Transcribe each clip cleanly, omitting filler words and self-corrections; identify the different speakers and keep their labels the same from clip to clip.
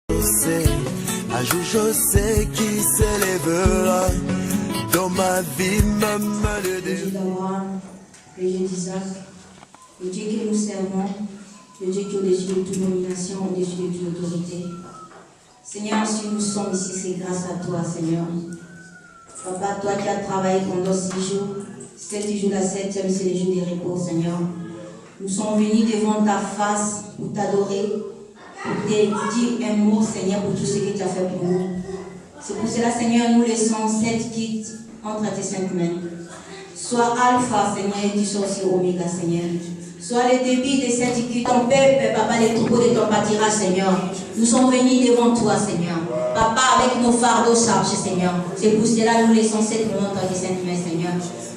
Speaker 1: Un jour je sais qui s'élèvera dans ma vie, même le
Speaker 2: Dieu d'Abraham, le Dieu d'Isaac, le Dieu que nous servons, le Dieu qui est au-dessus de toute nomination, au-dessus de toute autorité. Seigneur, si nous sommes ici, c'est grâce à toi, Seigneur. Papa, toi qui as travaillé pendant 6 jours, 7 jours, la 7e, c'est le jour des repos, Seigneur. Nous sommes venus devant ta face pour t'adorer, pour te dire un mot, Seigneur, pour tout ce que tu as fait pour nous. C'est pour cela, Seigneur, nous laissons cette kit entre tes saintes mains. Sois Alpha, Seigneur, et tu sois aussi Oméga, Seigneur. Sois le débit de cette kit, ton peuple, Papa, les troupeaux de ton pâturage, Seigneur. Nous sommes venus devant toi, Seigneur. Papa, avec nos fardeaux chargés, Seigneur. C'est pour cela que nous laissons cette moment entre tes saintes mains, Seigneur.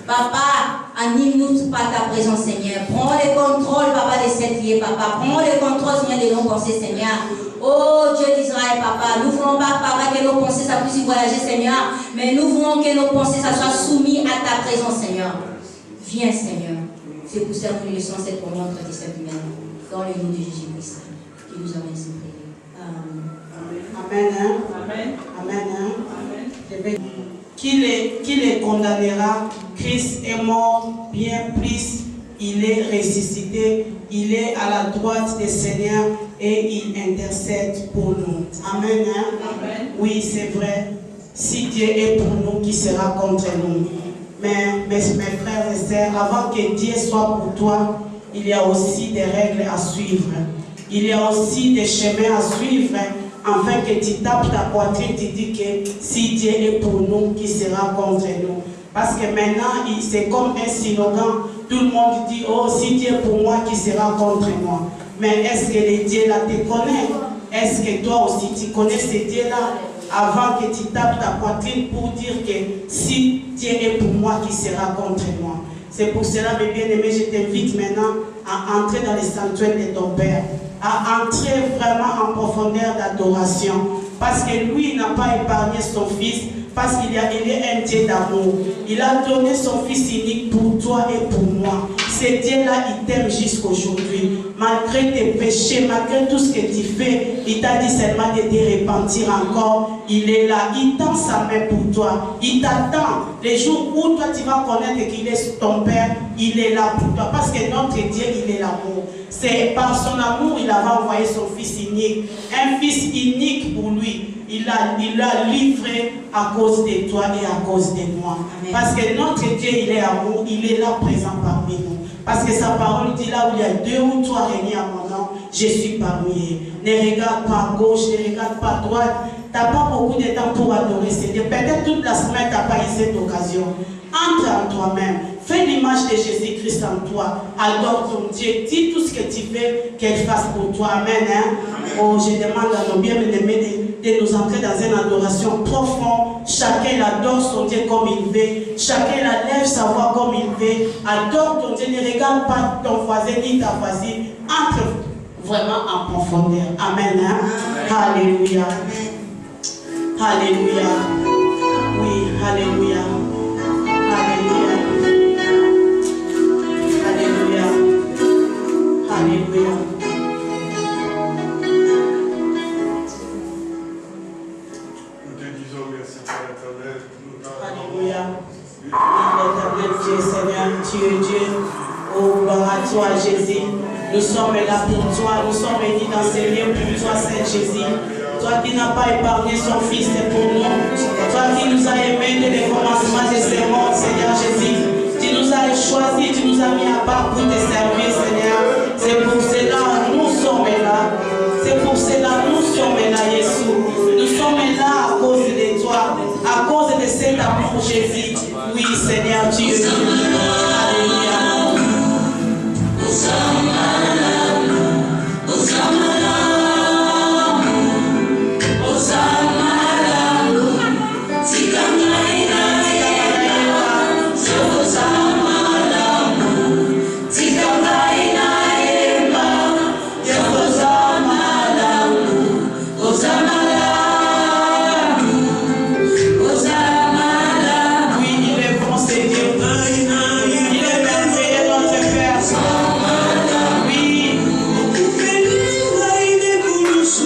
Speaker 2: Papa, anime-nous par ta présence, Seigneur. Prends le contrôle, Papa, de cette vie, Papa. Prends le contrôle, Seigneur, de nos pensées, Seigneur. Oh Dieu d'Israël, Papa, nous voulons pas, Papa, que nos pensées ça puisse voyager, Seigneur, mais nous voulons que nos pensées ça soit soumises à ta présence, Seigneur. Viens, Seigneur. C'est pour ça que nous laissons cette moment entre tes saintes mains. Dans le nom de Jésus-Christ, qui nous a ainsi prié.
Speaker 3: Amen. Amen. Amen. Amen. Qui les condamnera? Christ est mort, bien plus, il est ressuscité, il est à la droite des Seigneurs et il intercède pour nous. Amen. Amen. Oui, c'est vrai. Si Dieu est pour nous, qui sera contre nous? Mais mes frères et sœurs, avant que Dieu soit pour toi, il y a aussi des règles à suivre. Il y a aussi des chemins à suivre. Afin que tu tapes ta poitrine, tu dis que si Dieu est pour nous, qui sera contre nous? Parce que maintenant, c'est comme un slogan. Tout le monde dit, oh, si Dieu est pour moi, qui sera contre moi? Mais est-ce que les dieux-là te connaissent? Est-ce que toi aussi tu connais ces dieux-là? Avant que tu tapes ta poitrine pour dire que si Dieu est pour moi, qui sera contre moi? C'est pour cela, mes bien-aimés, je t'invite maintenant à entrer dans les sanctuaires de ton Père, à entrer vraiment en profondeur d'adoration. Parce que lui n'a pas épargné son Fils, parce qu'il est un Dieu d'amour. Il a donné son Fils unique pour toi et pour moi. Ce Dieu-là, il t'aime jusqu'aujourd'hui. Malgré tes péchés, malgré tout ce que tu fais, il t'a dit seulement de te repentir encore. Il est là, il tend sa main pour toi. Il t'attend. Les jours où toi tu vas connaître qu'il est ton Père, il est là pour toi. Parce que notre Dieu, il est l'amour. C'est par son amour, il avait envoyé son Fils unique. Un Fils unique pour lui. Il l'a livré à cause de toi et à cause de moi. Amen. Parce que notre Dieu, il est amour, il est là présent parmi nous. Parce que sa parole dit là où il y a 2 ou 3 réunis à mon nom, je suis parmi eux. Ne regarde pas à gauche, ne regarde pas à droite. Tu n'as pas beaucoup de temps pour adorer Seigneur. Peut-être toute la semaine, tu n'as pas eu cette occasion. Entre en toi-même. Fais l'image de Jésus-Christ en toi. Adore ton Dieu. Dis tout ce que tu veux qu'elle fasse pour toi. Amen. Hein? Oh, je demande à nos bien-aimés de nous entrer dans une adoration profonde. Chacun adore son Dieu comme il veut. Chacun lève sa voix comme il veut. Adore ton Dieu. Ne regarde pas ton voisin ni ta voisine. Entre vraiment en profondeur. Amen. Hein? Alléluia. Alléluia. Oui, alléluia. Alléluia. Alléluia. Alléluia.
Speaker 4: Nous te disons merci Père éternel.
Speaker 3: Alléluia. L'éternel Dieu, Seigneur, tu es Dieu. Oh, gloire à toi, Jésus. Nous sommes là pour toi. Nous sommes venus dans ces lieux pour toi, Saint Jésus. Toi qui n'as pas épargné son Fils, c'est pour nous. Toi qui nous as aimés dès le commencement de ce monde, Seigneur Jésus. Tu nous as choisis, tu nous as mis à part pour te servir, Seigneur. C'est pour cela que nous sommes là. C'est pour cela que nous sommes là, Jésus. Nous sommes là à cause de toi, à cause de cet amour, Jésus. Oui, Seigneur, tu es Dieu. Alléluia.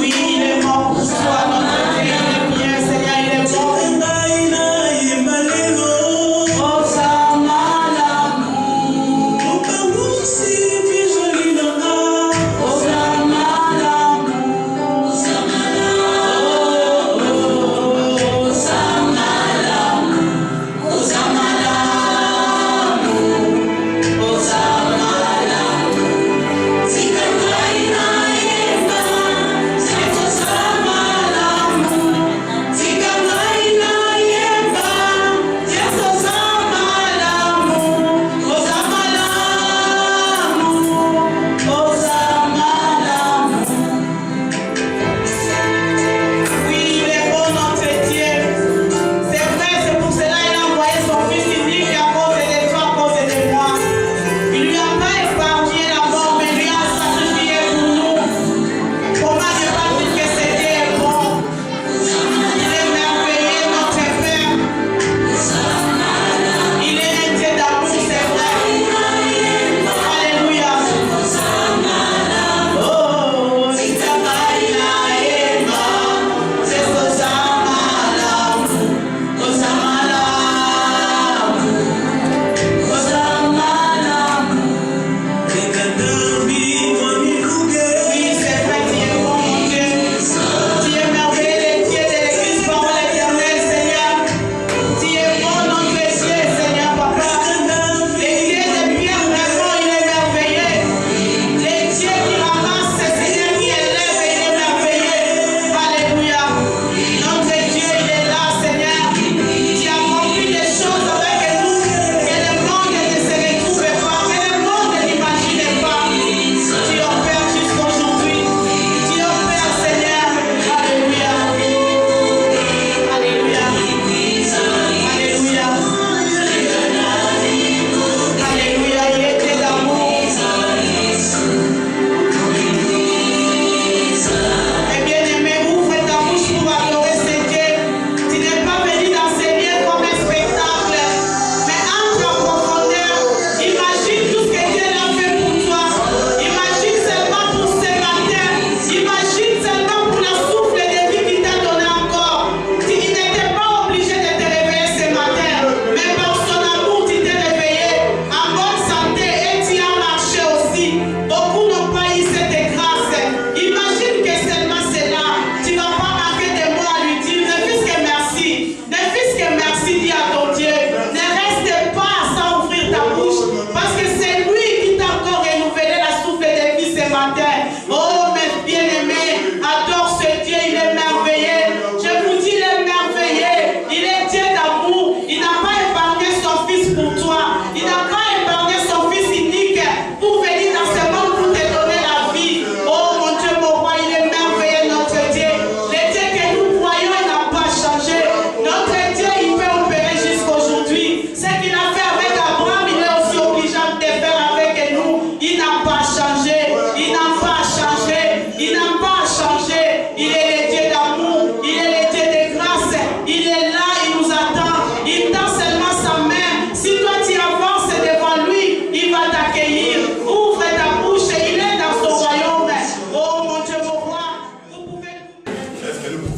Speaker 3: Oui, il est mort pour ça.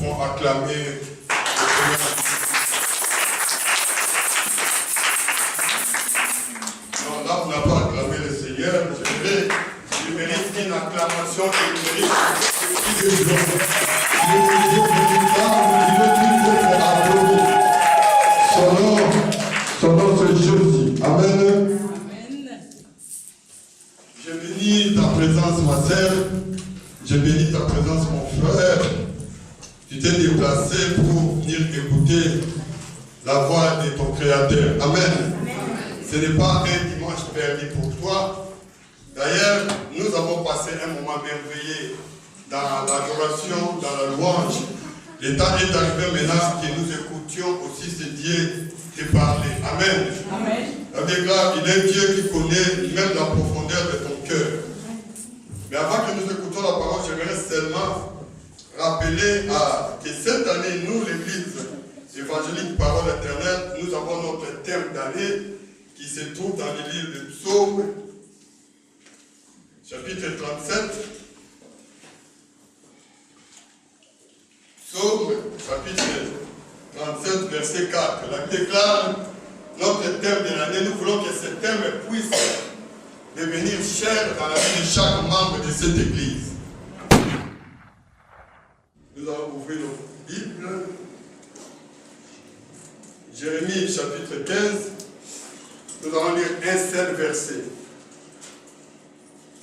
Speaker 4: pouvons acclamer le Seigneur. Non, là, on n'a pas acclamé le Seigneur. Je mérite une acclamation et je mérite une son nom c'est Jésus. Amen. Je bénis ta présence, ma sœur. Je bénis ta présence, mon frère. Tu t'es déplacé pour venir écouter la voix de ton Créateur. Amen. Ce n'est pas un dimanche perdu pour toi. D'ailleurs, nous avons passé un moment merveilleux dans l'adoration, dans la louange. Le temps est arrivé maintenant que nous écoutions aussi ce Dieu te parler. Amen.
Speaker 3: Amen.
Speaker 4: Ça déclare qu'il est Dieu qui connaît même la profondeur de ton cœur. Mais avant que nous écoutons la parole, j'aimerais seulement rappeler que cette année, nous, l'Église évangélique Parole éternelle, nous avons notre thème d'année qui se trouve dans le livre de Psaume, chapitre 37. Psaume, chapitre 37, verset 4. La déclare notre thème de l'année. Nous voulons que ce thème puisse devenir cher dans la vie de chaque membre de cette église. Nous allons ouvrir nos Bibles. Jérémie, chapitre 15. Nous allons lire un seul verset.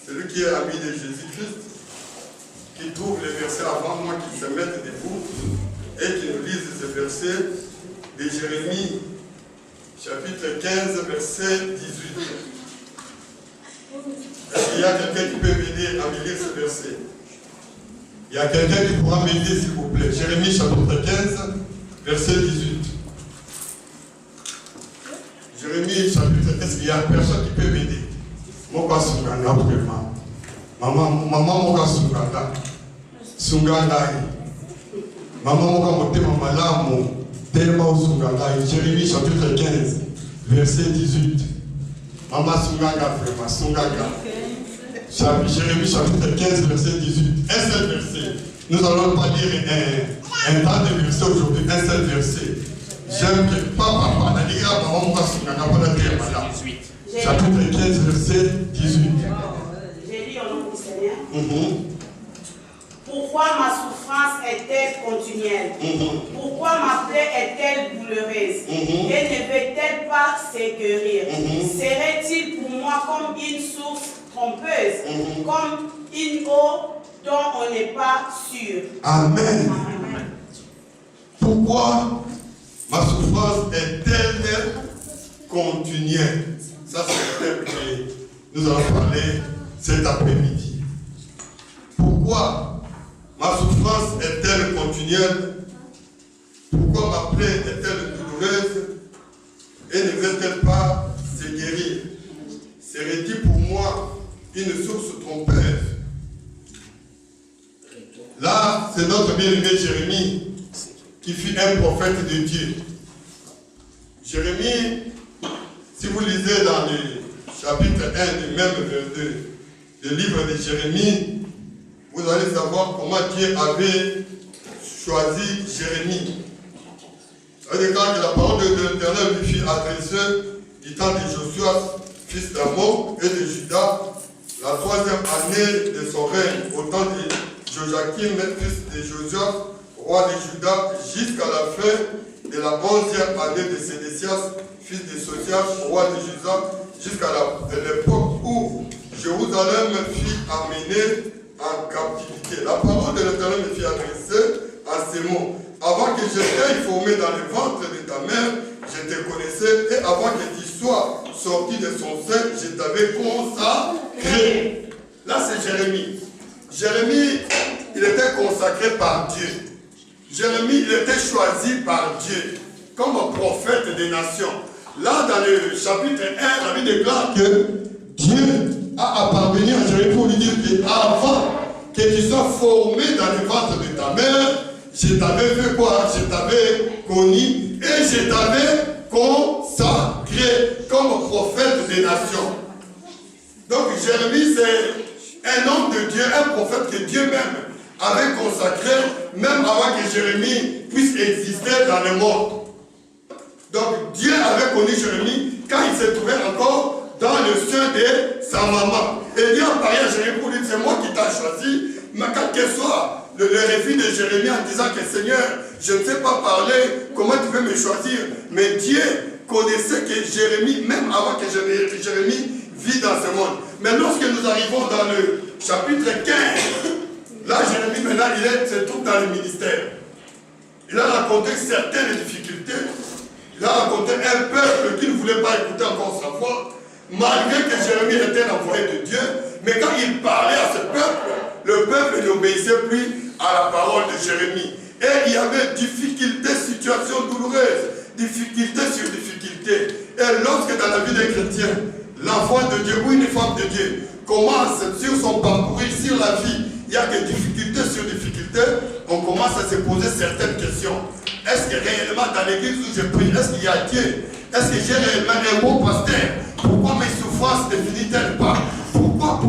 Speaker 4: Celui qui est ami de Jésus-Christ, qui trouve les versets avant moi, qui se mettent debout et qui nous lise ce verset de Jérémie, chapitre 15, verset 18. Est-ce qu'il y a quelqu'un qui peut m'aider à me lire ce verset? Il y a quelqu'un qui pourra m'aider, s'il vous plaît. Jérémie, chapitre 15, verset 18. Jérémie, chapitre 15, est-ce qu'il y a personne qui peut m'aider? Moka Sunganda, vraiment. Maman Moka Sunganda. Sunganda. Maman Moka Motema Malamu. Tellement Sunganda. Jérémie, chapitre 15, verset 18. Maman Sunganda, vraiment. Sunganda. Jérémie, chapitre 15, verset 18. Un seul verset. Nous allons pas lire un tas de versets aujourd'hui. Un seul verset. J'aime que papa, la ligue, maman Moka Sunganda, pas la terre, madame. Chapitre 15, verset 18.
Speaker 3: J'ai lu au nom du Seigneur. Pourquoi ma souffrance est-elle continuelle? Pourquoi ma plaie est-elle douloureuse? Et ne peut-elle pas se guérir? Serait-il pour moi comme une source trompeuse, comme une eau dont on n'est pas sûr?
Speaker 4: Amen. Pourquoi ma souffrance est-elle continuelle? Ça, c'est le thème que nous allons parler cet après-midi. Pourquoi ma souffrance est-elle continuelle? Pourquoi ma plaie est-elle douloureuse? Et ne veut-elle pas se guérir? Serait-il pour moi une source trompeuse? Là, c'est notre bien-aimé Jérémie qui fut un prophète de Dieu. Jérémie, si vous lisez dans le chapitre 1 du même verset, le livre de Jérémie, vous allez savoir comment Dieu avait choisi Jérémie. C'est-à-dire quand la parole de l'Éternel lui fut adressée du temps de Josué, fils d'Amon et de Juda, la 3e année de son règne, au temps de Joachim, fils de Josia, roi de Juda, jusqu'à la fin de la 11e année de Sédécias, fils de Sosias, roi de Juda, jusqu'à l'époque où Jérusalem fut amenée en captivité. La parole de l'Éternel me fit adresser à ces mots. Avant que j'étais formé dans le ventre de ta mère, je te connaissais, et avant que tu sois sorti de son sein, je t'avais consacré. Là, c'est Jérémie. Jérémie, il était consacré par Dieu. Jérémie, il était choisi par Dieu comme prophète des nations. Là, dans le chapitre 1, la Bible déclare que Dieu a apparvenu à Jérémie pour lui dire qu'avant que tu sois formé dans le ventre de ta mère, je t'avais fait quoi? Je t'avais connu et je t'avais consacré comme prophète des nations. Donc Jérémie, c'est un homme de Dieu, un prophète que Dieu même avait consacré, même avant que Jérémie puisse exister dans le monde. Donc Dieu avait connu Jérémie quand il se trouvait encore dans le sein de sa maman. Et Dieu a parlé à Jérémie pour lui dire, c'est moi qui t'ai choisi, mais quel que soit le refus de Jérémie en disant que Seigneur, je ne sais pas parler, comment tu veux me choisir? Mais Dieu connaissait que Jérémie, même avant que Jérémie vit dans ce monde. Mais lorsque nous arrivons dans le chapitre 15, là Jérémie maintenant il se trouve dans le ministère. Il a raconté certaines difficultés. Il a raconté un peuple qui ne voulait pas écouter encore sa voix, malgré que Jérémie était l'envoyé de Dieu. Mais quand il parlait à ce peuple, le peuple n'obéissait plus à la parole de Jérémie. Et il y avait difficultés, situations douloureuses, difficultés sur difficultés. Et lorsque dans la vie des chrétiens, l'enfant de Dieu ou une femme de Dieu commence sur son parcours, sur la vie, il y a des difficultés sur difficultés, on commence à se poser certaines questions. Est-ce que réellement dans l'église où je prie, est-ce qu'il y a Dieu? Est-ce que j'ai réellement un bon pasteur? Pourquoi mes souffrances ne finissent-elles pas? Pourquoi?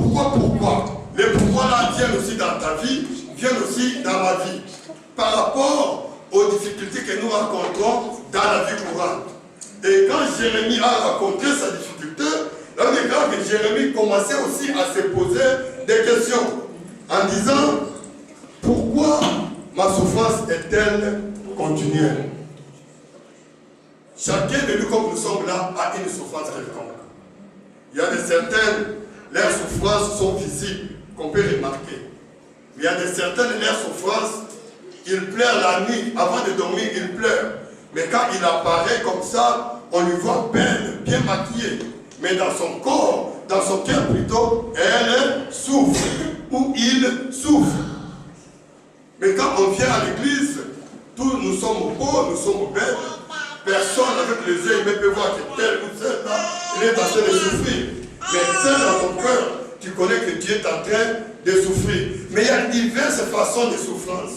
Speaker 4: Les pourquoi là viennent aussi dans ta vie, viennent aussi dans ma vie. Par rapport aux difficultés que nous rencontrons dans la vie courante. Et quand Jérémie a rencontré sa difficulté, là on est grave que Jérémie commençait aussi à se poser des questions en disant, pourquoi ma souffrance est-elle continuelle? Chacun de nous, comme nous sommes là, a une souffrance quelconque. Il y a de certaines, leurs souffrances sont visibles, qu'on peut remarquer. Mais il y a de certaines, leurs souffrances, ils pleurent la nuit, avant de dormir, ils pleurent. Mais quand il apparaît comme ça, on lui voit belle, bien maquillée. Mais dans son corps, dans son cœur plutôt, elle souffre, ou il souffre. Mais quand on vient à l'église, tous nous sommes beaux, nous sommes belles. Personne avec les yeux ne peut voir que tel ou tel là, il est en train de souffrir. Mais tel dans ton cœur, tu connais que Dieu est en train de souffrir. Mais il y a diverses façons de souffrance.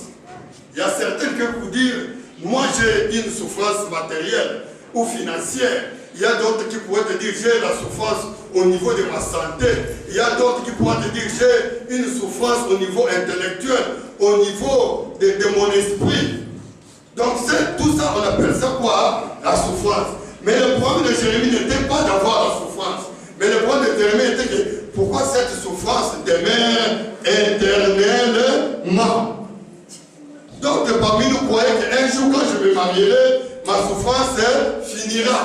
Speaker 4: Il y a certaines qui peuvent vous dire, moi j'ai une souffrance matérielle ou financière. Il y a d'autres qui pourraient te dire, j'ai la souffrance au niveau de ma santé. Il y a d'autres qui pourraient te dire, j'ai une souffrance au niveau intellectuel, au niveau de mon esprit. Donc tout ça, on appelle ça quoi? La souffrance. Mais le problème de Jérémie n'était pas d'avoir la souffrance. Mais le problème de Jérémie était que, pourquoi cette souffrance demeure éternellement? Donc parmi nous croyez qu'un jour quand je me marierai, ma souffrance finira.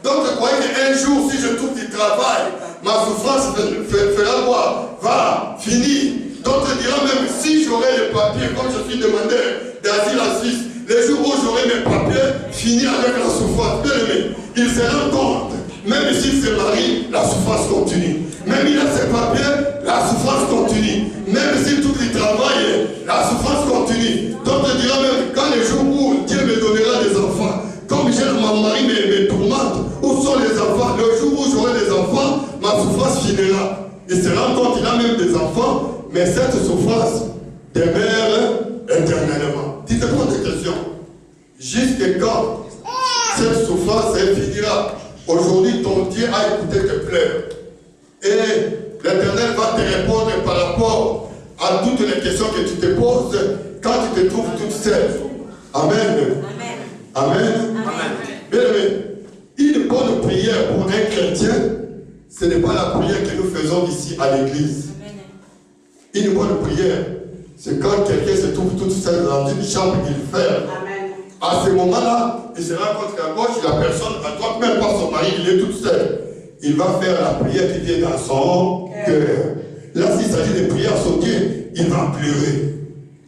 Speaker 4: D'autres croient qu'un jour, si je trouve du travail, ma souffrance fera quoi? Va finir. D'autres diront même, si j'aurai les papiers, comme je suis demandeur d'asile en Suisse, les jours où j'aurai mes papiers, finir avec la souffrance. Bien aimé, il se rend compte, même s'il se marie, la souffrance continue. Même il a ses papiers, la souffrance continue. Même s'il trouve du travail, la souffrance continue. D'autres diront même, quand les jours où Dieu me donnera des enfants, comme mon mari me tourmente, où sont les enfants? Le jour où j'aurai des enfants, ma souffrance finira. Il se rend compte qu'il a même des enfants, mais cette souffrance demeure éternellement. Dites-moi des questions. Jusqu'à quand cette souffrance finira? Aujourd'hui, ton Dieu a écouté tes pleurs. Et l'Éternel va te répondre par rapport à toutes les questions que tu te poses quand tu te trouves toute seule. Amen. Amen. Bien aimé, une bonne prière pour un chrétien, ce n'est pas la prière que nous faisons ici à l'église. Une bonne prière, c'est quand quelqu'un se trouve toute seule dans une chambre qu'il ferme. À ce moment-là, il se rend compte qu'à gauche, la personne, à droite, même pas son mari, il est toute seule. Il va faire la prière qui vient dans son cœur. Là, s'il s'agit de prier à son Dieu, il va pleurer.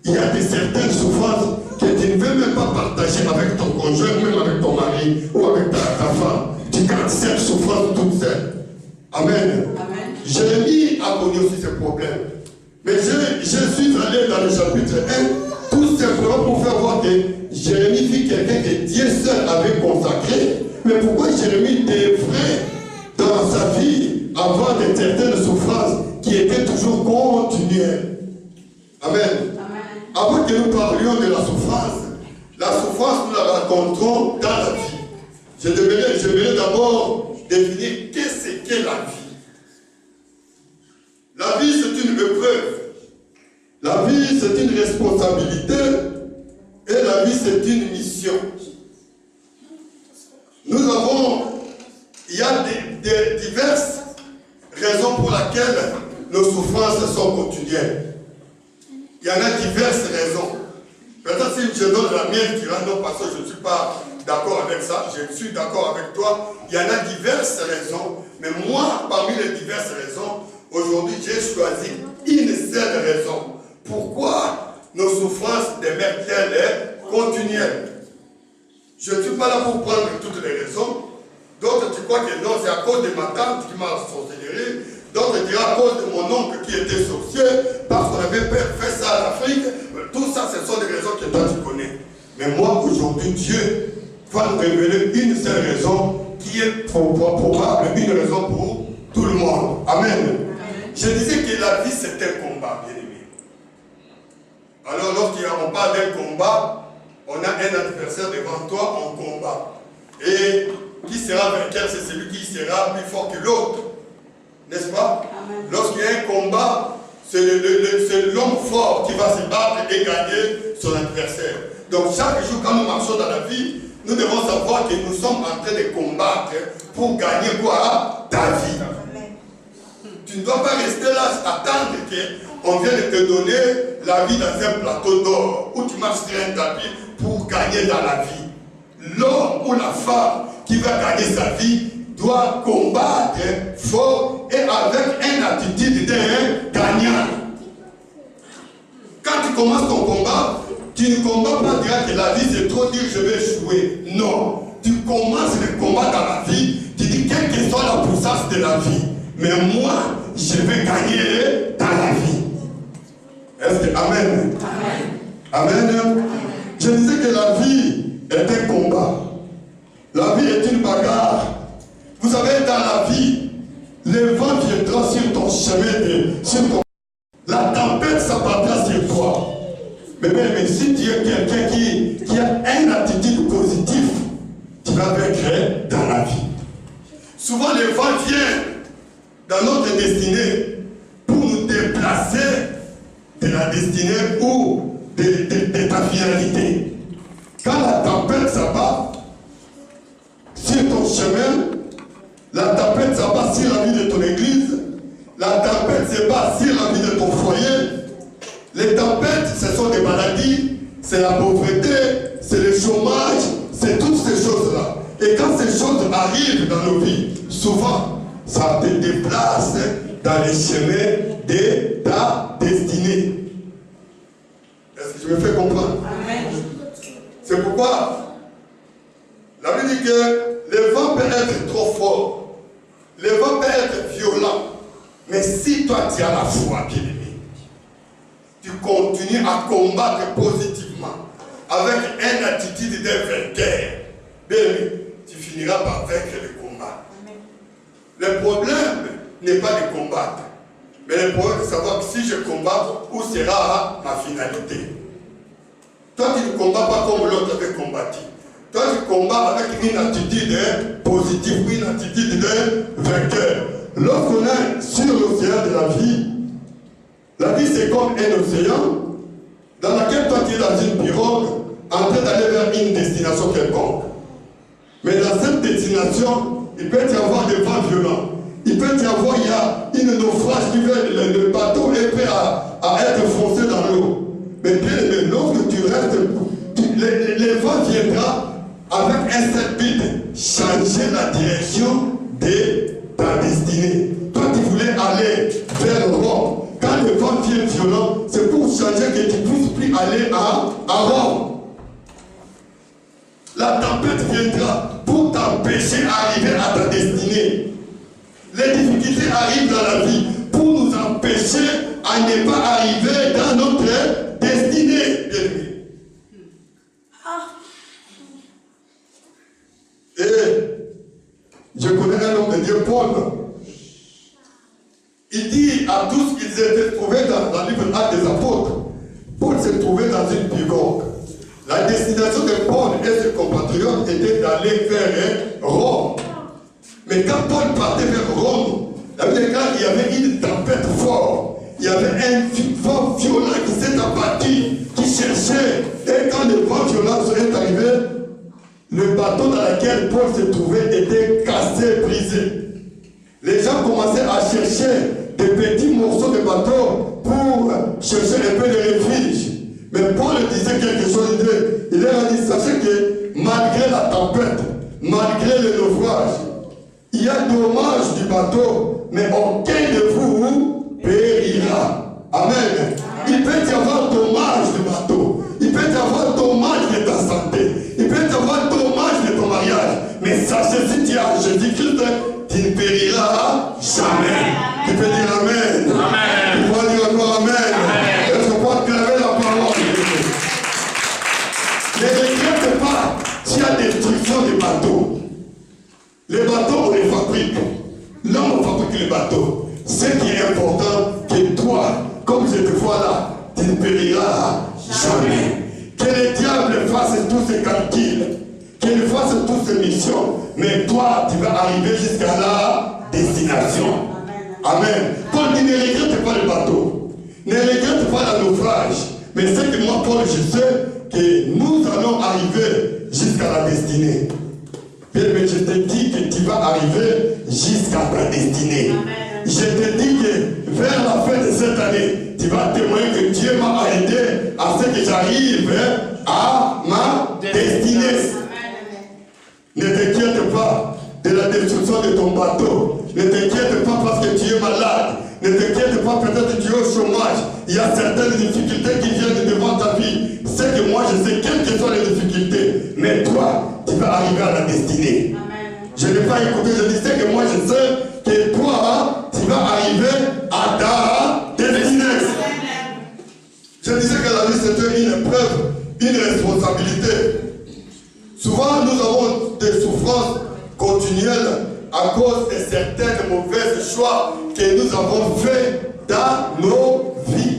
Speaker 4: Il y a certaines souffrances que tu ne veux même pas partager avec ton conjoint, même avec ton mari ou avec ta femme. Tu gardes cette souffrance toute seule. Amen. Jérémie a connu aussi ce problème. Mais je suis allé dans le chapitre 1, tout simplement pour faire voir que Jérémie fut quelqu'un que Dieu seul avait consacré. Mais pourquoi Jérémie devrait, dans sa vie, avoir de certaines souffrances qui étaient toujours continuelles? Amen. Avant que nous parlions de la souffrance, nous la rencontrons dans la vie. Je devrais d'abord définir qu'est-ce qu'est la vie. La vie, c'est une épreuve. La vie, c'est une responsabilité. c'est une mission. Il y a diverses raisons pour lesquelles nos souffrances sont quotidiennes. Il y en a diverses raisons. Peut-être si je donne la mienne, tu diras non, parce que je ne suis pas d'accord avec ça, je suis d'accord avec toi. Il y en a diverses raisons, mais moi, parmi les diverses raisons, aujourd'hui, j'ai choisi une seule raison. Pourquoi nos souffrances demeurent-elles continuelles? Je ne suis pas là pour prendre toutes les raisons. D'autres, tu crois que non, c'est à cause de ma tante qui m'a sorcellerie. D'autres diront à cause de mon oncle qui était sorcier, parce qu'on avait fait ça en Afrique. Tout ça, ce sont des raisons que toi tu connais. Mais moi, aujourd'hui, Dieu va nous révéler une seule raison qui est probable, une raison pour tout le monde. Amen. Amen. Je disais que la vie, c'est un combat, bien aimé. Alors, lorsqu'on parle d'un combat, on a un adversaire devant toi en combat. Et qui sera vainqueur, c'est celui qui sera plus fort que l'autre. N'est-ce pas? Lorsqu'il y a un combat, c'est l'homme fort qui va se battre et gagner son adversaire. Donc chaque jour, quand nous marchons dans la vie, nous devons savoir que nous sommes en train de combattre pour gagner quoi? Ta vie. Tu ne dois pas rester là, attendre qu'on vienne de te donner la vie dans un plateau d'or, où tu marches sur un tapis pour gagner dans la vie. L'homme ou la femme qui va gagner sa vie doit combattre fort et avec une attitude d'un gagnant. Quand tu commences ton combat, tu ne combats pas dire que la vie c'est trop dur, je vais échouer. Non. Tu commences le combat dans la vie, tu dis quelle que soit la puissance de la vie, mais moi, je vais gagner dans la vie. Est-ce que Amen? Amen. Amen. Je disais que la vie est un combat. La vie est une bagarre. Vous savez, dans la vie, le vent viendra sur ton chemin, la tempête s'abattra sur toi. Mais si tu es quelqu'un qui a une attitude positive, tu vas vaincre dans la vie. Souvent, le vent vient dans notre destinée pour nous déplacer de la destinée ou de ta finalité. Quand la tempête s'abat sur ton chemin, la tempête s'abat sur la vie de ton église, la tempête s'abat sur la vie de ton foyer. Les tempêtes, ce sont des maladies, c'est la pauvreté, c'est le chômage, c'est toutes ces choses-là. Et quand ces choses arrivent dans nos vies, souvent, ça te déplace dans les chemins de ta destinée. Est-ce que je me fais comprendre? Amen. C'est pourquoi la Bible dit que le vent peut être trop fort, le vent peut être violent, mais si toi tu as la foi, bien-aimé, tu continues à combattre positivement, avec une attitude de vainqueur, bien-aimé, tu finiras par vaincre le combat. Le problème n'est pas de combattre, mais le problème est de savoir que si je combats, où sera ma finalité. Toi, tu ne combats pas comme l'autre avait combattu. Toi, tu combats avec une attitude positive, une attitude de vainqueur. Lorsqu'on est sur l'océan de la vie c'est comme un océan dans lequel toi tu es dans une pirogue en train d'aller vers une destination quelconque. Mais dans cette destination, il peut y avoir des vents violents. Il peut y avoir il y a une naufrage qui veut, le bateau est prêt à être foncé dans l'eau. Mais bien aimé, lorsque tu restes, le vent viendra avec un seul but, changer la direction de ta destinée. Toi, tu voulais aller vers Rome. Quand le vent vient violent, c'est pour changer que tu ne puisses plus aller à Rome. La tempête viendra pour t'empêcher d'arriver à ta destinée. Les difficultés arrivent dans la vie pour nous empêcher à ne pas arriver dans notre destinée, bien-aimé. Et je connais un homme de Dieu, Paul. Il dit à tous qu'ils étaient trouvés dans le livre Actes des Apôtres. Paul s'est trouvé dans une pirogue. La destination de Paul et ses compatriotes était d'aller vers Rome. Mais quand Paul partait vers Rome, la Bible dit qu'il y avait une tempête forte. Il y avait un vent violent qui s'est abattu, qui cherchait. Et quand le vent violent laquelle Paul se trouvait était cassée, brisée. Les gens commençaient à chercher des petits morceaux de bateau pour chercher un peu de refuge. Mais Paul disait quelque chose, il leur a dit, sachez que malgré la tempête, malgré le naufrage, il y a dommage du bateau, mais aucun de vous périra. Amen. Il peut y avoir dommage du bateau, il peut y avoir dommage de ta santé, il peut y avoir dommage de ton mariage, mais sachez, si tu as Jésus-Christ, tu ne périras jamais. Tu peux dire Amen. Amen. Tu peux dire encore Amen. Est-ce qu'on peut acclamer la parole de Dieu? Ne regrette pas s'il y a destruction des bateaux. Les bateaux, on les fabrique. L'homme fabrique les bateaux. Ce qui est important, que toi, comme je te vois là, tu ne périras jamais. Que le diable fasse tous ses calculs, qu'il fasse toutes ses missions, mais toi, tu vas arriver jusqu'à la destination. Amen. Paul dit, ne regrette pas le bateau, ne regrette pas le naufrage, mais c'est que moi, Paul, je sais que nous allons arriver jusqu'à la destinée. Mais je te dis que tu vas arriver jusqu'à ta destinée. Amen. Je te dis que vers la fin de cette année, tu vas témoigner que Dieu m'a aidé à ce que j'arrive à ma destinée. Amen. Ne t'inquiète pas de la destruction de ton bateau. Ne t'inquiète pas parce que tu es malade. Ne t'inquiète pas, peut-être que tu es au chômage. Il y a certaines difficultés qui viennent devant ta vie. C'est que moi, je sais quelles que soient les difficultés. Mais toi, tu vas arriver à la destinée. Amen. Je n'ai pas écouté, je disais que moi, je sais que toi, tu vas arriver à ta destinée. Amen. Je disais que la vie, c'était une épreuve, une responsabilité. Souvent, nous avons des souffrances continuelles à cause de certains mauvais choix que nous avons faits dans nos vies.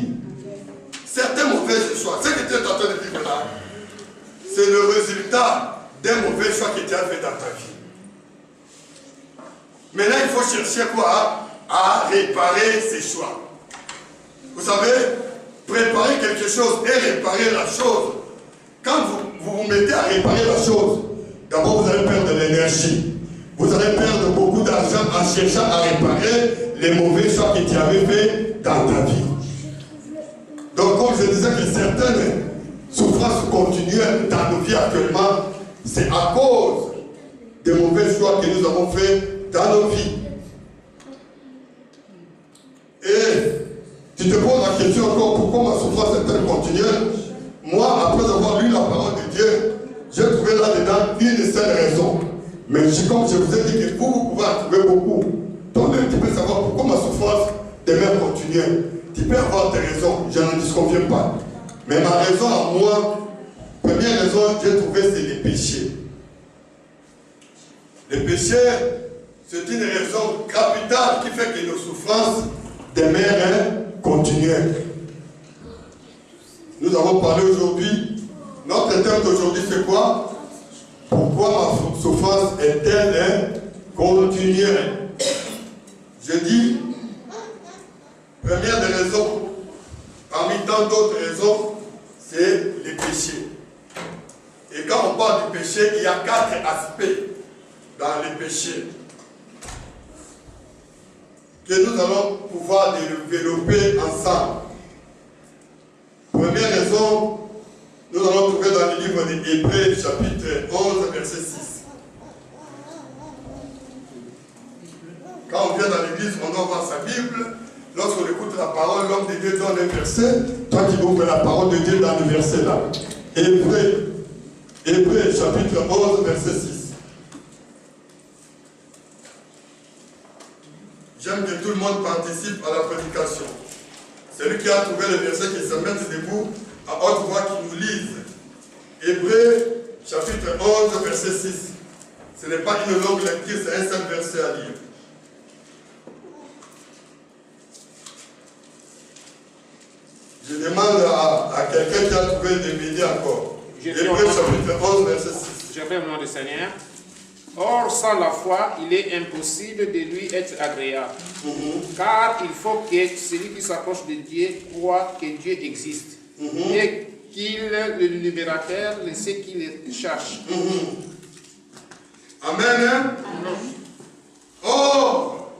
Speaker 4: Certains mauvais choix, ce que tu es en train de vivre là, c'est le résultat d'un mauvais choix que tu as fait dans ta vie. Maintenant, il faut chercher quoi? À réparer ces choix. Vous savez, préparer quelque chose et réparer la chose. Quand vous mettez à réparer la chose, d'abord vous allez perdre de l'énergie. Vous allez perdre beaucoup d'argent en cherchant à réparer les mauvais choix que tu avais fait dans ta vie. Donc, comme je disais que certaines souffrances continuelles dans nos vies actuellement, c'est à cause des mauvais choix que nous avons faits dans nos vies. Et tu te poses la question encore, pourquoi ma souffrance est-elle continuelle? Moi, après avoir lu la parole de Dieu, j'ai trouvé là-dedans une seule raison. Mais comme je vous ai dit que vous pouvez en trouver beaucoup. Toi-même, tu peux savoir pourquoi ma souffrance demeure continuelle. Tu peux avoir tes raisons, je n'en disconviens pas. Mais ma raison à moi, première raison que j'ai trouvée, c'est les péchés. Les péchés, c'est une raison capitale qui fait que nos souffrances demeurent continuelles. Nous avons parlé aujourd'hui, notre thème d'aujourd'hui c'est quoi? Pourquoi ma souffrance est-elle continuelle? Je dis, première des raisons, parmi tant d'autres raisons, c'est les péchés. Et quand on parle du péché, il y a 4 aspects dans les péchés que nous allons pouvoir développer ensemble. Première raison, nous allons trouver dans le livre des Hébreux, chapitre 11, verset 6. Quand on vient dans l'église, on doit voir sa Bible. Lorsqu'on écoute la parole, l'homme de Dieu donne un verset. Toi qui ouvres la parole de Dieu dans le verset là. Hébreux, chapitre 11, verset 6. J'aime que tout le monde participe à la prédication. Celui qui a trouvé le verset, qui se mette debout à haute voix, qui nous lise. Hébreux, chapitre 11, verset 6. Ce n'est pas une longue lecture, c'est un seul verset à lire. Je demande à quelqu'un qui a trouvé de m'aider encore. Hébreux, chapitre 11, verset 6.
Speaker 5: Je prie au nom du Seigneur. Or, sans la foi, il est impossible de lui être agréable. Car il faut que celui qui s'approche de Dieu croit que Dieu existe. Et qu'il est le libérateur de ceux qui le cherchent.
Speaker 4: Amen. Hein? Or,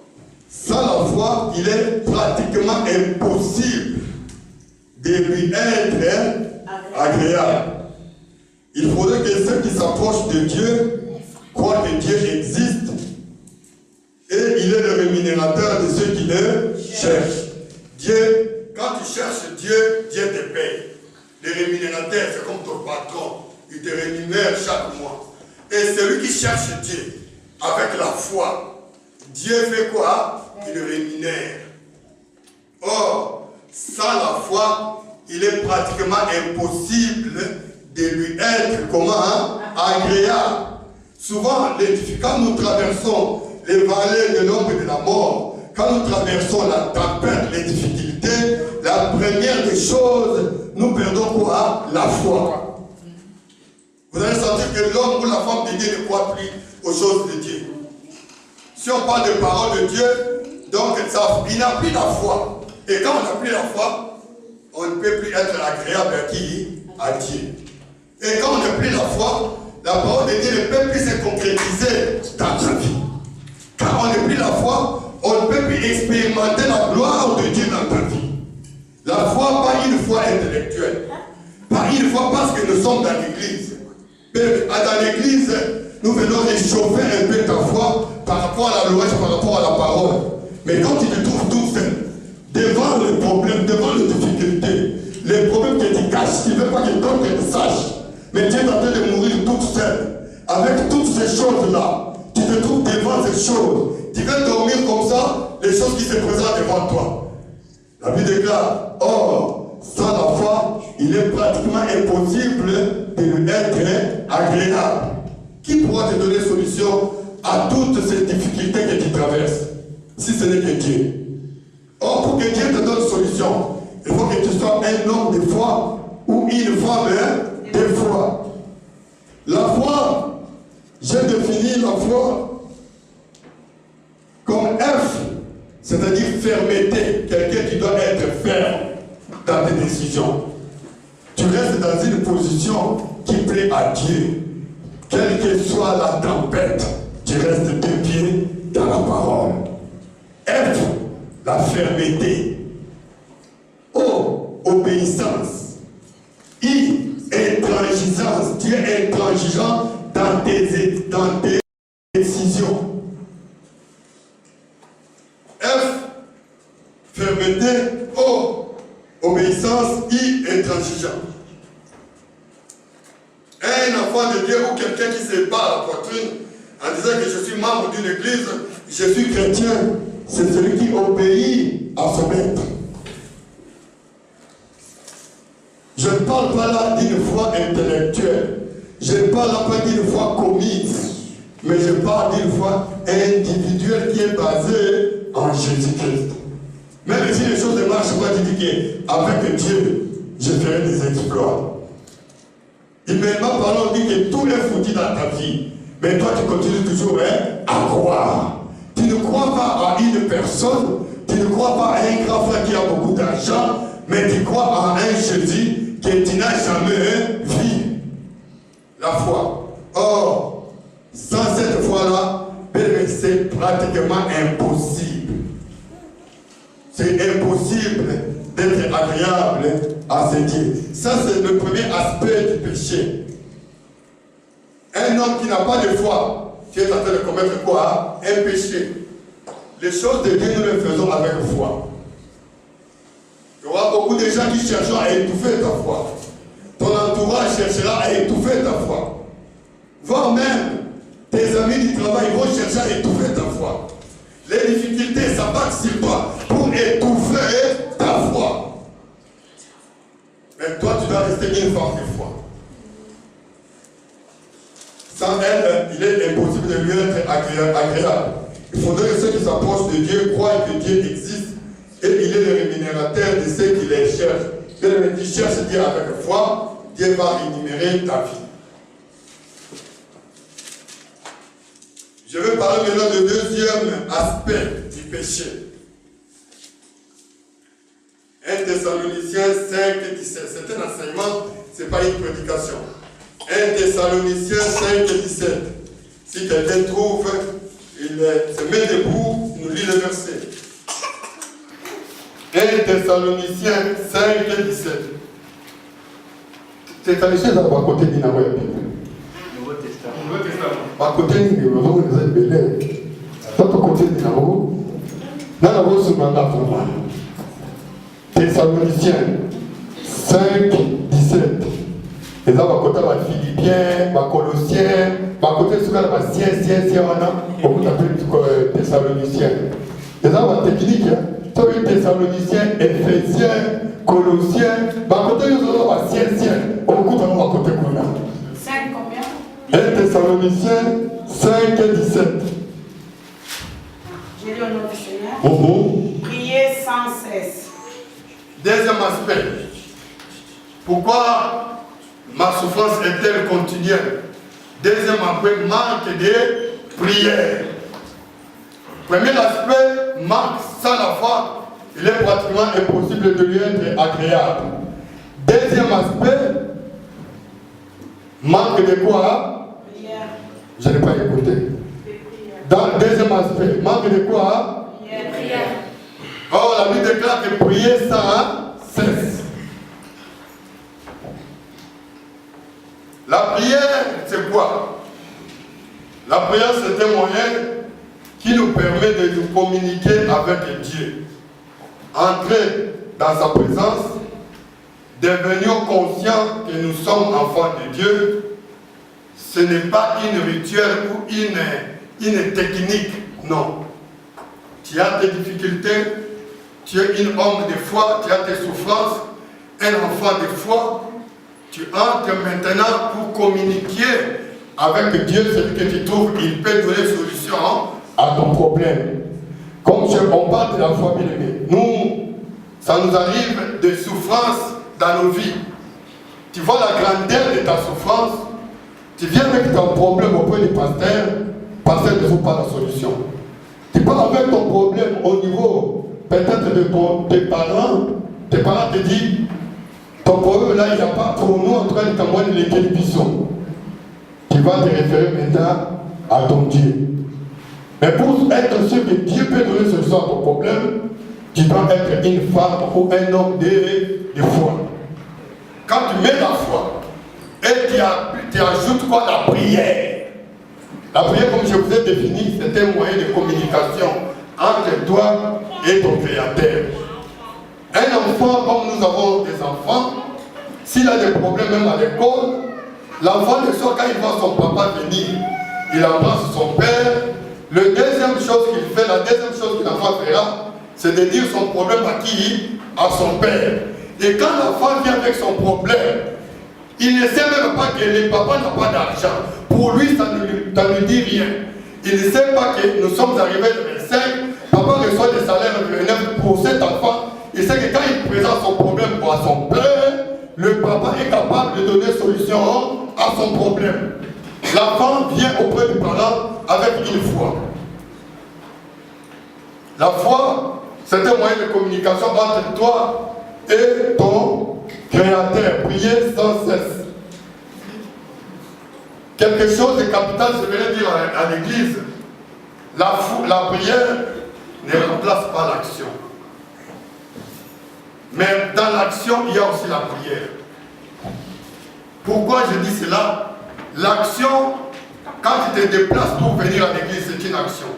Speaker 4: sans la foi, il est pratiquement impossible de lui être agréable. Il faudrait que ceux qui s'approchent de Dieu croient que Dieu existe et il est le rémunérateur de ceux qui le cherchent. Dieu, quand tu cherches Dieu, Dieu te paye. Le rémunérateur, c'est comme ton patron. Il te rémunère chaque mois. Et celui qui cherche Dieu avec la foi, Dieu fait quoi? Il le rémunère. Or, sans la foi, il est pratiquement impossible de lui être comment? Agréable. Souvent, quand nous traversons les vallées de l'ombre de la mort, quand nous traversons la tempête, les difficultés, la première des choses, nous perdons quoi? La foi. Vous allez sentir que l'homme ou la femme de Dieu ne croit plus aux choses de Dieu. Si on parle de parole de Dieu, donc il n'a plus la foi. Et quand on n'a plus la foi, on ne peut plus être agréable à qui? À Dieu. Et quand on n'a plus la foi, la parole de Dieu ne peut plus se concrétiser dans ta vie. Quand on n'a plus la foi, on ne peut plus expérimenter la gloire de Dieu dans ta vie. La foi, pas une foi intellectuelle. Pas une foi parce que nous sommes dans l'église. Mais dans l'église, nous venons réchauffer un peu ta foi par rapport à la louange, par rapport à la parole. Mais quand tu te trouves tout seul, devant les problèmes, devant les difficultés, les problèmes que tu caches, tu ne veux pas que d'autres le sachent. Mais tu es en train de mourir toute seule. Avec toutes ces choses-là, tu te trouves devant ces choses. Tu veux dormir comme ça, les choses qui se présentent devant toi. La Bible déclare, or, sans la foi, il est pratiquement impossible de lui être agréable. Qui pourra te donner solution à toutes ces difficultés que tu traverses, si ce n'est que Dieu? Or, pour que Dieu te donne solution, il faut que tu sois un homme de foi ou une femme de foi. La foi, j'ai défini la foi comme F, c'est-à-dire fermeté, quelqu'un qui doit être ferme dans tes décisions. Tu restes dans une position qui plaît à Dieu. Quelle que soit la tempête, tu restes de pied dans la parole. F, la fermeté. O, obéissance. I, intransigeance. Tu es intransigeant dans tes décisions. F, fermeté. O, obéissance. I, intransigeant. Un enfant de Dieu ou quelqu'un qui se bat à la poitrine en disant que je suis membre d'une église, je suis chrétien, c'est celui qui obéit à son maître. Je ne parle pas là d'une foi intellectuelle, je ne parle pas d'une foi commise, mais je parle d'une foi individuelle qui est basée en Jésus-Christ. Même si les choses ne marchent pas, tu dis qu'avec Dieu, je ferai des exploits. Humainement parlant, on dit que tout est foutu dans ta vie. Mais toi, tu continues toujours à croire. Tu ne crois pas à une personne, tu ne crois pas à un grand frère qui a beaucoup d'argent, mais tu crois à un Jésus que tu n'as jamais vu. La foi. Or, sans cette foi-là, c'est pratiquement impossible. C'est impossible d'être agréable à ce Dieu. Ça, c'est le premier aspect du péché. Un homme qui n'a pas de foi, qui est en train de commettre quoi? Un péché. Les choses de Dieu, nous les faisons avec foi. Il y aura beaucoup de gens qui chercheront à étouffer ta foi. Ton entourage cherchera à étouffer ta foi. Voire même, tes amis du travail vont chercher à étouffer ta foi. Les difficultés s'abattent sur toi pour étouffer ta foi. Mais toi, tu dois rester une femme de foi. Sans elle, il est impossible de lui être agréable. Il faudrait que ceux qui s'approchent de Dieu croient que Dieu existe et il est le rémunérateur de ceux qui les cherchent. Que tu cherches Dieu avec foi, Dieu va rémunérer ta vie. Je vais parler maintenant du deuxième aspect du péché. 1 Thessaloniciens 5, 17. C'est un enseignement, ce n'est pas une prédication. 1 Thessaloniciens 5, 17. Si quelqu'un trouve, il se met debout, il nous lit le verset. 1 Thessaloniciens 5 et 17.
Speaker 6: Thessaloniciens à côté de Nouveau Testament. À côté de Nouveau Testament. Thessaloniciens 5, 17. Les hommes à côté de Philippiens, Colossiens, à côté de ce qu'on a Thessaloniciens. Les hommes à technique, Thessaloniciens, Éphésiens, Colossiens, à côté de ce qu'on a Ciensiens, à côté de
Speaker 3: 5 combien?
Speaker 6: 1 Thessaloniciens 5 et 17.
Speaker 3: J'ai lu au nom du Seigneur.
Speaker 6: Priez
Speaker 3: sans cesse.
Speaker 4: Deuxième aspect. Pourquoi ma souffrance est-elle continuelle? Deuxième aspect, manque de prière. Premier aspect, manque sans la foi, il est pratiquement impossible de lui être agréable. Deuxième aspect, manque de quoi?
Speaker 3: Prière.
Speaker 6: Je n'ai pas écouté. Dans le deuxième aspect, manque de quoi?
Speaker 3: Prière.
Speaker 4: Or, la Bible déclare que prier sans cesse. La prière, c'est quoi? La prière, c'est un moyen qui nous permet de nous communiquer avec Dieu. Entrer dans sa présence, devenir conscient que nous sommes enfants de Dieu. Ce n'est pas une rituel ou une technique, non. Tu as des difficultés, tu es un homme de foi, tu as des souffrances, un enfant de foi. Tu entres maintenant pour communiquer avec Dieu, celui que tu trouves, il peut donner solution à ton problème. Comme on parle de la foi, bien aimé, nous, ça nous arrive des souffrances dans nos vies. Tu vois la grandeur de ta souffrance, tu viens avec ton problème auprès du pasteur, pasteur ne trouve pas la solution. Tu pars avec ton problème au niveau peut-être de tes parents te disent, ton problème là, il n'y a pas trop nous en train de t'envoyer lesquels bisons. Tu vas te référer maintenant à ton Dieu. Mais pour être sûr que Dieu peut donner solution à ton problème, tu dois être une femme ou un homme de foi. Quand tu mets la foi et tu ajoutes quoi? La prière. La prière, comme je vous ai défini, c'est un moyen de communication entre toi et ton Créateur. Un enfant, comme nous avons des enfants, s'il a des problèmes même à l'école, l'enfant ne sort quand il voit son papa venir. Il embrasse son père. La deuxième chose qu'il fait, la deuxième chose que l'enfant fera, c'est de dire son problème à qui? À son père. Et quand l'enfant vient avec son problème, il ne sait même pas que le papa n'a pas d'argent. Pour lui, ça ne lui dit rien. Il ne sait pas que nous sommes arrivés le 25, papa reçoit des salaires le 29 pour cet enfant. Il sait que quand il présente son problème à son père, le papa est capable de donner solution à son problème. L'enfant vient auprès du parent avec une foi. La foi, c'est un moyen de communication entre toi et ton Créateur. Prier sans cesse. Quelque chose de capital, je vais dire à l'église. La prière ne remplace pas l'action. Mais dans l'action, il y a aussi la prière. Pourquoi je dis cela? L'action, quand tu te déplaces pour venir à l'église, c'est une action.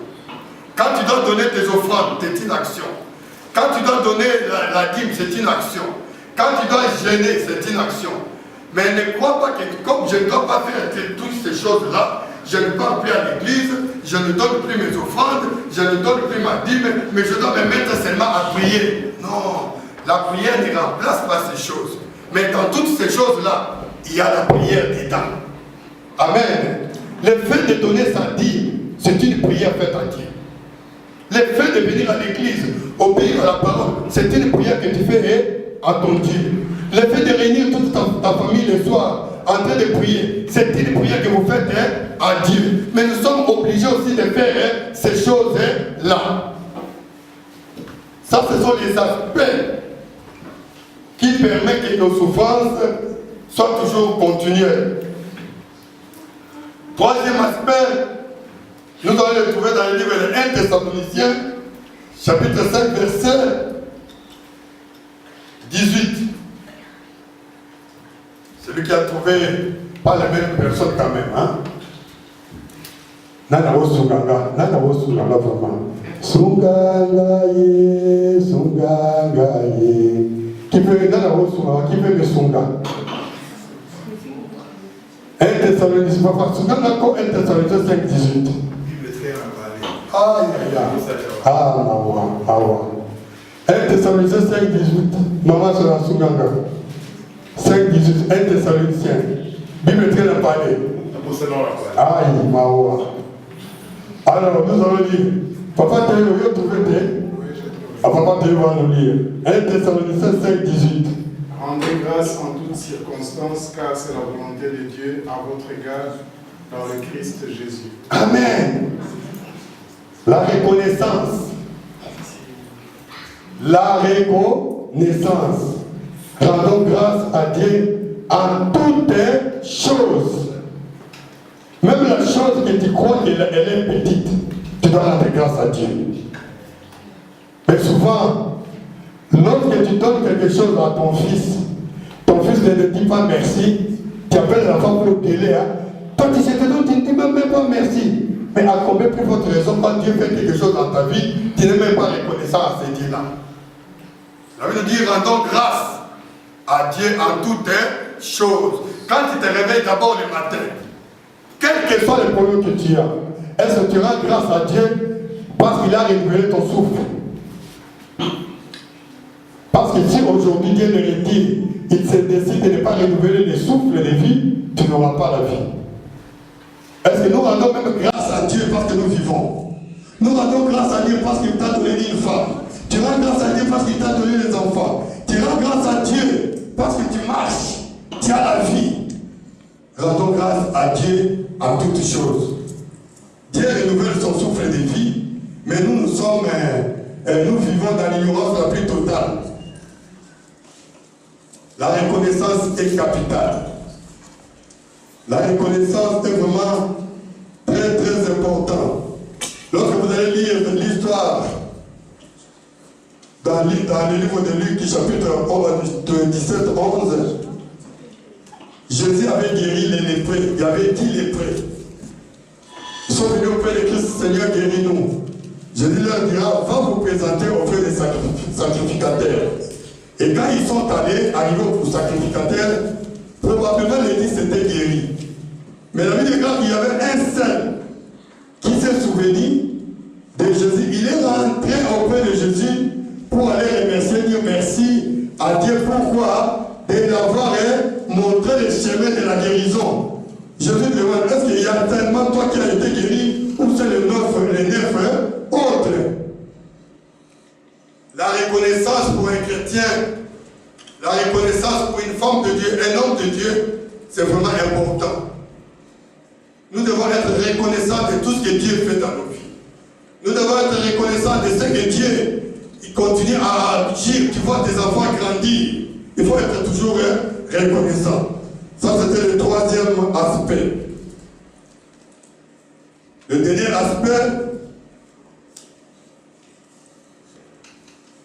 Speaker 4: Quand tu dois donner tes offrandes, c'est une action. Quand tu dois donner la dîme, c'est une action. Quand tu dois gêner, c'est une action. Mais ne crois pas que comme je ne dois pas faire toutes ces choses-là, je ne pars plus à l'église, je ne donne plus mes offrandes, je ne donne plus ma dîme, mais je dois me mettre seulement à prier. Non, la prière ne remplace pas ces choses. Mais dans toutes ces choses-là, il y a la prière dedans. Amen. Le fait de donner sa dîme, c'est une prière faite à Dieu. Le fait de venir à l'église, obéir à la parole, c'est une prière que tu fais à ton Dieu. Le fait de réunir toute ta famille le soir en train de prier, c'est une prière que vous faites à Dieu. Mais nous sommes obligés aussi de faire ces choses-là. Ça, ce sont les aspects qui permettent que nos souffrances soient toujours continuelles. Troisième aspect,
Speaker 6: Nous allons le trouver dans le livre de 1 Thessaloniciens, chapitre 5, verset 18. Celui qui a trouvé, pas la même personne quand même. Hein? Nana wo sunganga vraiment. Sunganga ye. Qui peut nana wo sunganga, qui peut me sunga? 1 Thessaloniciens, papa, sunganga ko 1 Thessaloniciens 5, 18. Aïe aïe aïe. Ah mawa. 1 Thessaloniciens 5, 18. Maman sera sunganga. 5, 18. 1 Thessaloniciens. Bible très la parler. Aïe mawa. Alors, nous allons lire. Papa, tu as trouvé. Papa, tu vas nous lire. 1 Thessaloniciens 5, 18.
Speaker 7: Rendez grâce en toutes circonstances, car c'est la volonté de Dieu à votre égard dans le Christ Jésus.
Speaker 6: Amen. La reconnaissance. La reconnaissance. Rendons grâce à Dieu en toutes choses. Même la chose que tu crois qu'elle est petite, tu dois rendre grâce à Dieu. Mais souvent, lorsque tu donnes quelque chose à ton fils ne te dit pas merci, tu appelles la femme pour gueuler. Hein? Toi, tu sais que non, tu ne dis même pas merci. Mais à combien plus votre raison, quand Dieu fait quelque chose dans ta vie, tu n'es même pas reconnaissant à ce Dieu-là. Ça veut dire, rendons grâce à Dieu en toutes choses. Quand tu te réveilles d'abord le matin, quel que soit le problème que tu as, est-ce que tu rends grâce à Dieu parce qu'il a renouvelé ton souffle? Parce que si aujourd'hui Dieu le retire, il se décide de ne pas renouveler le souffle de vie, tu n'auras pas la vie. Est-ce que nous rendons même grâce à Dieu parce que nous vivons? Nous rendons grâce à Dieu parce qu'il t'a donné une femme. Tu rends grâce à Dieu parce qu'il t'a donné des enfants. Tu rends grâce à Dieu parce que tu marches. Tu as la vie. Rendons grâce à Dieu en toutes choses. Dieu renouvelle son souffle de vie, mais nous vivons dans l'ignorance la plus totale. La reconnaissance est capitale. La reconnaissance est vraiment très très importante. Lorsque vous allez lire l'histoire dans le livre de Luc, chapitre 17-11, Jésus avait guéri les lépreux. Il y avait 10 lépreux. Ils sont venus auprès de Christ, Seigneur, guéris-nous. Jésus leur dira, va vous présenter auprès des sacrificateurs. Et quand ils sont arrivés aux sacrificateurs, probablement les 10 étaient guéris. Mais la vie de grâce, il y avait un seul qui s'est souvenu de Jésus. Il est rentré auprès de Jésus pour aller remercier, dire merci à Dieu. Pourquoi? De l'avoir montré le chemin de la guérison. Jésus demande, est-ce qu'il y a tellement toi qui as été guéri ou c'est les 9 autres? La reconnaissance pour un chrétien, la reconnaissance pour une femme de Dieu, un homme de Dieu, c'est vraiment important. Nous devons être reconnaissants de tout ce que Dieu fait dans nos vies. Nous devons être reconnaissants de ce que Dieu continue à agir. Tu vois tes enfants grandir. Il faut être toujours reconnaissant. Ça, c'était le troisième aspect. Le dernier aspect,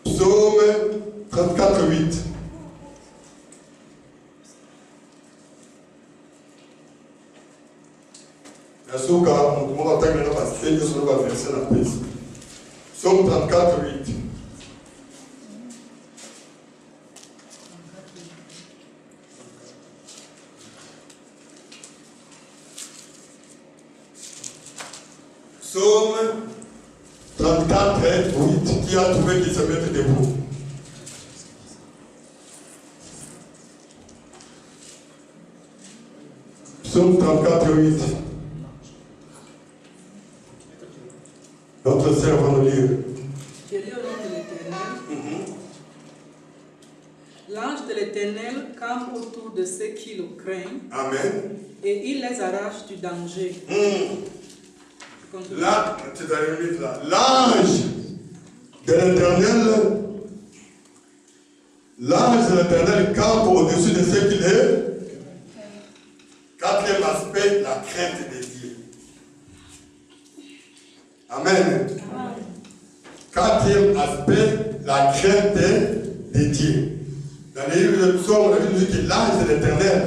Speaker 6: Psaume 34, 8. Psaume 34, 8. Psaume 34, 8. Qui a trouvé qu'il se mette debout? Psaume 34, 8. Notre sœur va nous lire.
Speaker 8: Je lis au nom de l'Éternel. L'ange de l'Éternel campe autour de ceux qui le craignent.
Speaker 6: Amen.
Speaker 8: Et il les arrache du danger.
Speaker 6: Là, tu es arrivé là. L'ange de l'Éternel, campe au-dessus de ceux qui le. Quatrième aspect, la crainte de Dieu.
Speaker 4: Amen. Quatrième aspect, la crainte de Dieu. Dans les livres de Psaumes, on a vu que l'ange de l'Éternel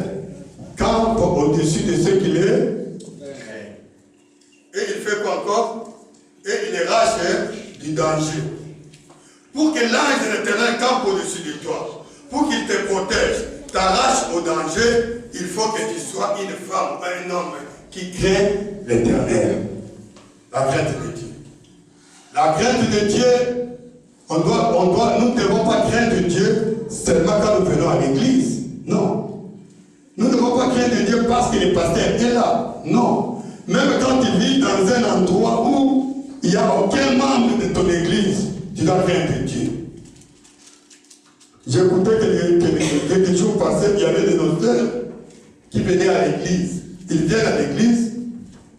Speaker 4: campe au-dessus de ceux qui le craignent. Et il fait quoi encore? Et il les rache du danger. Pour que l'ange de l'Éternel campe au-dessus de toi, pour qu'il te protège, t'arrache au danger, il faut que tu sois une femme ou un homme qui craint l'Éternel. La crainte de Dieu. La crainte de Dieu, nous ne devons pas craindre Dieu seulement quand nous venons à l'église. Non. Nous ne devons pas craindre Dieu parce que le pasteur est là. Non. Même quand tu vis dans un endroit où il n'y a aucun membre de ton église, tu dois craindre Dieu. J'écoutais quelques jours passés, il y avait des auteurs qui venaient à l'église. Ils viennent à l'église,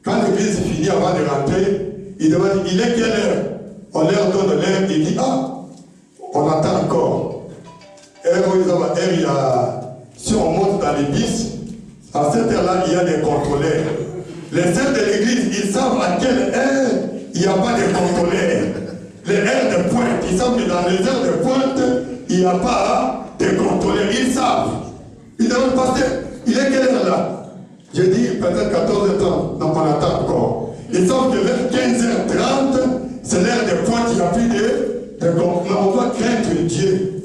Speaker 4: quand l'église est finie avant de rentrer, ils demandent, il est quelle heure? On leur donne l'heure, il dit, ah, on attend encore. Si on monte dans les bis, à cette heure-là, il y a des contrôleurs. Les chefs de l'église, ils savent à quelle heure il n'y a pas de contrôleurs. Les heures de pointe, ils savent que dans les heures de pointe, il n'y a pas de contrôleurs. Ils savent. Ils demandent, pasteur, il est quelle heure là? Je dis peut-être 14h30, donc on attend encore. Ils savent que vers 15h30, c'est l'heure de pointe, il n'y a plus de contrôleurs. On doit craindre Dieu.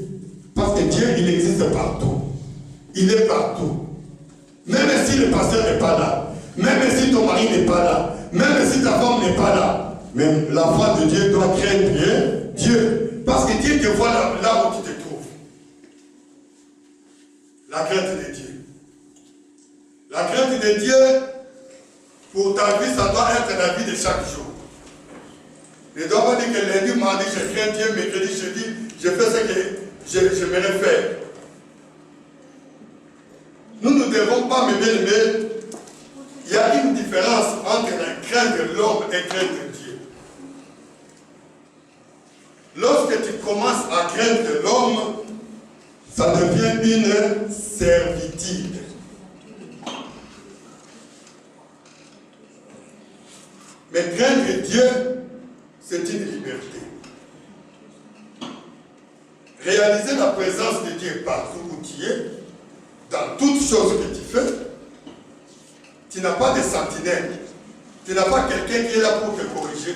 Speaker 4: Parce que Dieu, il existe partout. Il est partout. Même si le pasteur n'est pas là, même si ton mari n'est pas là, même si ta femme n'est pas là, même l'enfant de Dieu doit craindre Dieu. Parce que Dieu te voit là où tu te trouves. La crainte de Dieu. La crainte de Dieu, pour ta vie, ça doit être la vie de chaque jour. Ne dois pas dire que lundi, mardi, je crains Dieu, mercredi, jeudi, je fais ce que j'aimerais faire. Nous ne devons pas, mes bien-aimés, il y a une différence entre la crainte de l'homme et la crainte de Dieu. Lorsque tu commences à craindre l'homme, ça devient une servitude. Mais craindre Dieu, c'est une liberté. Réaliser la présence de Dieu partout où tu es, dans toutes choses que tu fais, tu n'as pas de sentinelle, tu n'as pas quelqu'un qui est là pour te corriger,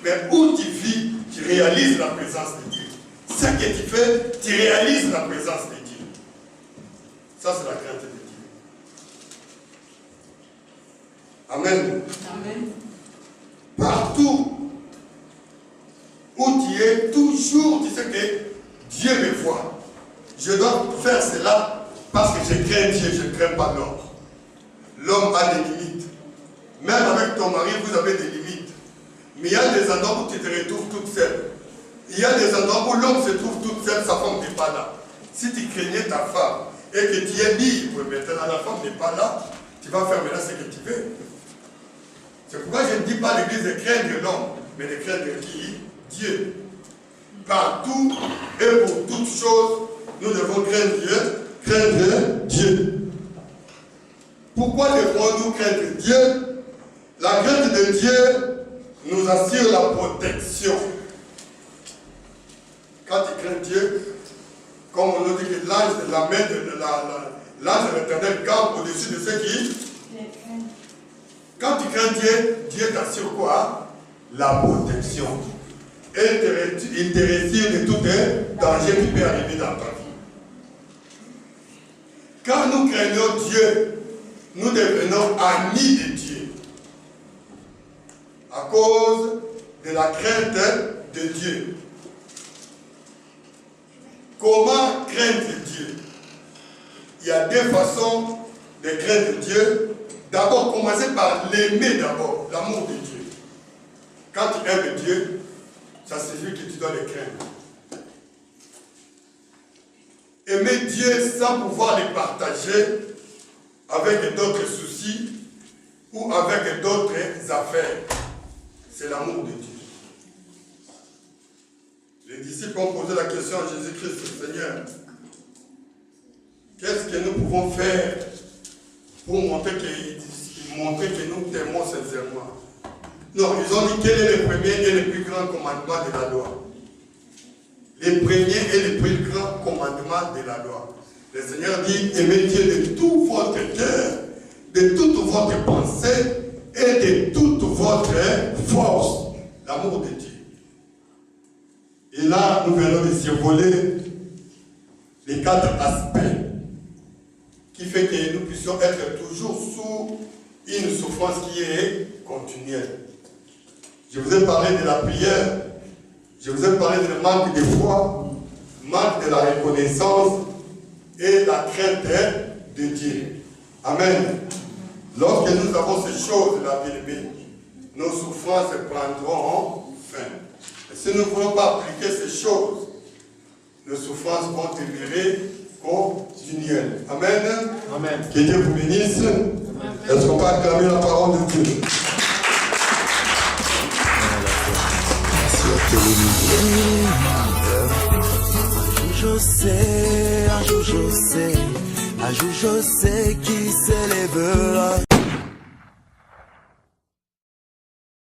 Speaker 4: mais où tu vis, tu réalises la présence de Dieu. Ce que tu fais, tu réalises la présence de Dieu. Ça, c'est la crainte de Dieu. Amen.
Speaker 8: Amen.
Speaker 4: Partout où tu es, toujours, tu sais que Dieu me voit. Je dois faire cela parce que je crains Dieu, je ne crains pas l'homme. L'homme a des limites. Même avec ton mari, vous avez des limites. Mais il y a des endroits où tu te retrouves toute seule. Il y a des endroits où l'homme se trouve toute seule, sa femme n'est pas là. Si tu craignais ta femme et que tu es libre, maintenant la femme n'est pas là, tu vas faire maintenant ce que tu veux. C'est pourquoi je ne dis pas à l'église de craindre l'homme, mais de craindre qui? Dieu. Partout et pour toutes choses, nous devons craindre Dieu. Pourquoi devons-nous craindre Dieu? La crainte de Dieu nous assure la protection. Quand tu crains Dieu, comme on nous dit que l'ange de la main l'ange de l'Éternel campe au-dessus de ceux qui... Quand tu crains Dieu, Dieu t'assure quoi? La protection. Et il te retire de tout danger qui peut arriver dans ta vie. Quand nous craignons Dieu, nous devenons amis de Dieu. À cause de la crainte de Dieu. Comment craindre Dieu? Il y a deux façons de craindre Dieu. D'abord, commencer par l'aimer d'abord, l'amour de Dieu. Quand tu aimes Dieu, ça signifie que tu dois le craindre. Aimer Dieu sans pouvoir le partager avec d'autres soucis ou avec d'autres affaires, c'est l'amour de Dieu. Les disciples ont posé la question à Jésus-Christ, Seigneur, qu'est-ce que nous pouvons faire pour montrer que nous t'aimons sincèrement? Non, ils ont dit quel est le premier et le plus grand commandement de la loi. Le premier et le plus grand commandement de la loi. Le Seigneur dit, aimez Dieu de tout votre cœur, de toute votre pensée et de toute votre force. L'amour de Dieu. Et là, nous venons de survoler les 4 aspects qui fait que nous puissions être toujours sous une souffrance qui est continuelle. Je vous ai parlé de la prière, je vous ai parlé du manque de foi, manque de la reconnaissance et la crainte de Dieu. Amen. Lorsque nous avons ces choses-là, bien-aimés, nos souffrances prendront fin. Et si nous ne voulons pas appliquer ces choses, nos souffrances vont demeurer continuelles. Amen.
Speaker 5: Amen.
Speaker 4: Que Dieu vous bénisse. Est-ce qu'on peut acclamer la parole de Dieu?
Speaker 1: Un jour je sais qui s'élèvera.